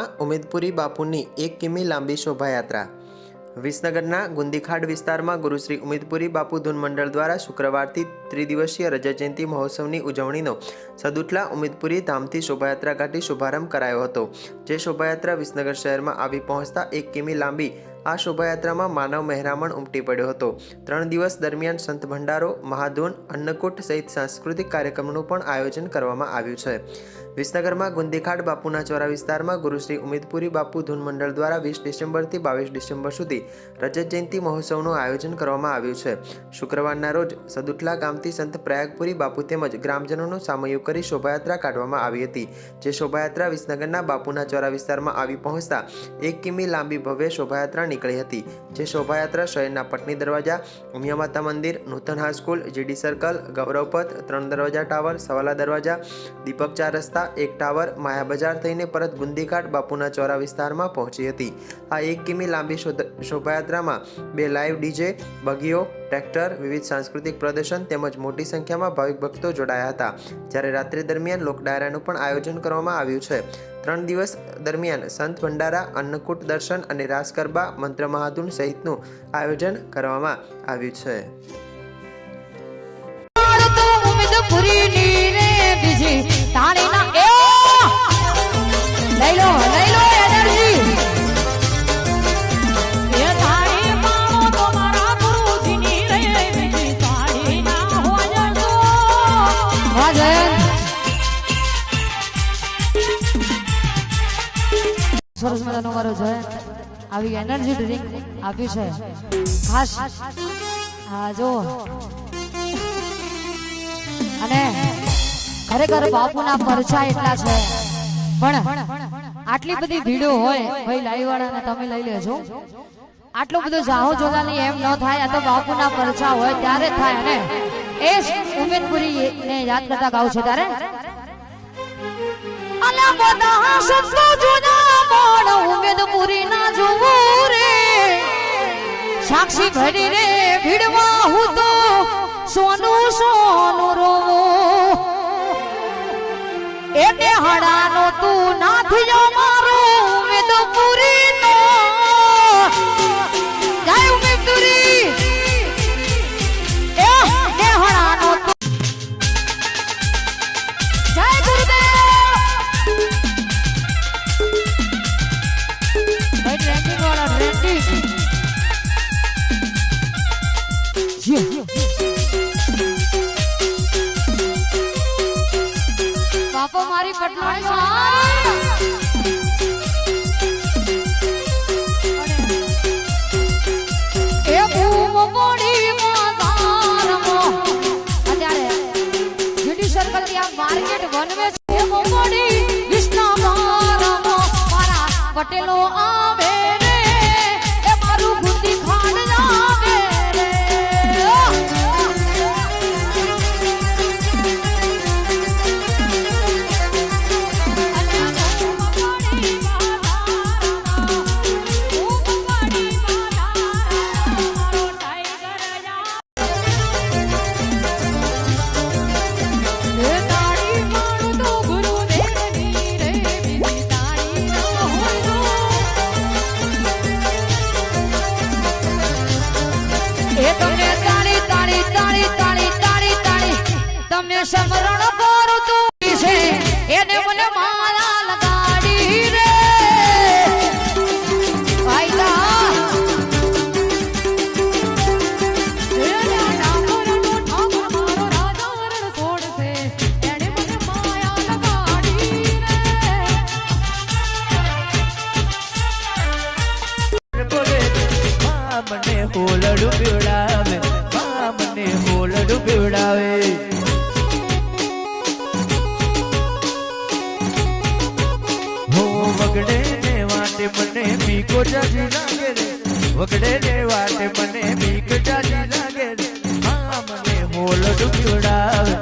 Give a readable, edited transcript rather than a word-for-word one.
में उमेदपुरी बापूनी 1 किमी लांबी शोभायात्रा। विसनगरना गुंदीखाड़ विस्तार में गुरुश्री उमेदपुरी बापू धून मंडल द्वारा शुक्रवारथी त्रिदिवसीय रजत जयंती महोत्सवनी उजवણીનો सदुटला उमेदपुरी धामथी शोभायात्रा काढी शुभारंभ करायो हतो। जे शोभायात्रा विसनगर शहर में आवी पहोंचता 1 किमी लांबी आ शोभायात्रा में मानव मेहरामण उमटी पड्यो हतो। 3 दिवस दरमियान संत भंडारो, महाधून, अन्नकूट सहित सांस्कृतिक कार्यक्रमों पण आयोजन करवामां आव्युं छे। विसनगर में गुंदीखाड़ बापूना चोरा विस्तार में गुरुश्री उमेदपुरी बापू धून मंडल द्वारा 20 डिसेम्बर थी 22 डिसेम्बर सुधी रजत जयंती महोत्सवનું आयोजन करवामां આવ્યું છે। શુક્રવારના રોજ સદુટલા ગામથી સંત પ્રયાગપુરી બાપુ તેમજ ગ્રામજનોનું સામૂહિક કરી શોભાયાત્રા કાઢવામાં આવી હતી। જે શોભાયાત્રા વિસનગરના બાપુના ચોરા વિસ્તારમાં આવી પહોંચતા 1 કિમી લાંબી ભવ્ય શોભાયાત્રા નીકળી હતી। જે શોભાયાત્રા શહેરના પટની દરવાજા, ઉમિયા માતા મંદિર, નૂતન હાઈસ્કૂલ, જીડી સર્કલ, ગૌરવપથ, 3 દરવાજા ટાવર, સવાલા દરવાજા, દીપક 4 રસ્તા, 1 ટાવર, માયા બજાર થઈને પરત ગુંદીખાડ બાપુના ચોરા વિસ્તારમાં પહોંચી હતી। આ 1 કિમી લાંબી શોભાયાત્રામાં 2 લાઈવ ડીजे, બગીઓ, ટ્રેક્ટર, વિવિધ સાંસ્કૃતિક પ્રદર્શન તેમજ મોટી સંખ્યામાં ભાવિક ભક્તો જોડાયા હતા। જ્યારે રાત્રિ દરમિયાન લોક ડાયરાનું પણ આયોજન કરવામાં આવ્યું છે। 3 દિવસ દરમિયાન સંત ભંડારા, અન્નકૂટ દર્શન અને રાસ ગરબા, મંત્ર મહાધૂન સહિતનું આયોજન કરવામાં આવ્યું છે। સરસ મજાનો મારો જયંત આવી એનર્જી ડ્રિંક આપ્યું છે ખાસ હા જો અને ખરેખર બાપુના પરચા એટલા છે પણ આટલી બધી ભીડો હોય ભાઈ લાઈવ વાળાને તમે લઈ લેજો આટલો બધો જાહો જોગાની એમ ન થાય આ તો બાપુના પરચા હોય ત્યારે થાય અને એ ઉમેદપુરી ને યાદ કરતા ગાવ છે ત્યારે અલા બધા સંતો જુદા મોડ ઉમેદપુરી ના જોવું રે સાક્ષી ભરી રે ભીડમાં હું તો સોનું સોનું રોવું એટલે હડાનો તું નાથી જો મારો ઉમેદપુરી નો જય ઉમેદપુરી એ હડાનો તું જય ગુરુદેવ બાપો મારી પટલાણી એ ભૂમ મોડી માતારમો અત્યારે જીડી સર્કલ થી આ માર્કેટ વનવે છે મોડી વિષ્ણુમારમો મારા પટેલો આવે રે એ મારું ગુંદી ખાડ આવે રે સમરણ પર તું છે એને મને મારા લગાડી રે આઈલા મને હોલડું પીવડાવે મને હોલડું પીવડાવે વગડે ને વાટે મને બીકો જાજી લાગે રે વગડે ને વાટે મને બીક જાજી લાગે રે મને હોલડું પીવડાવે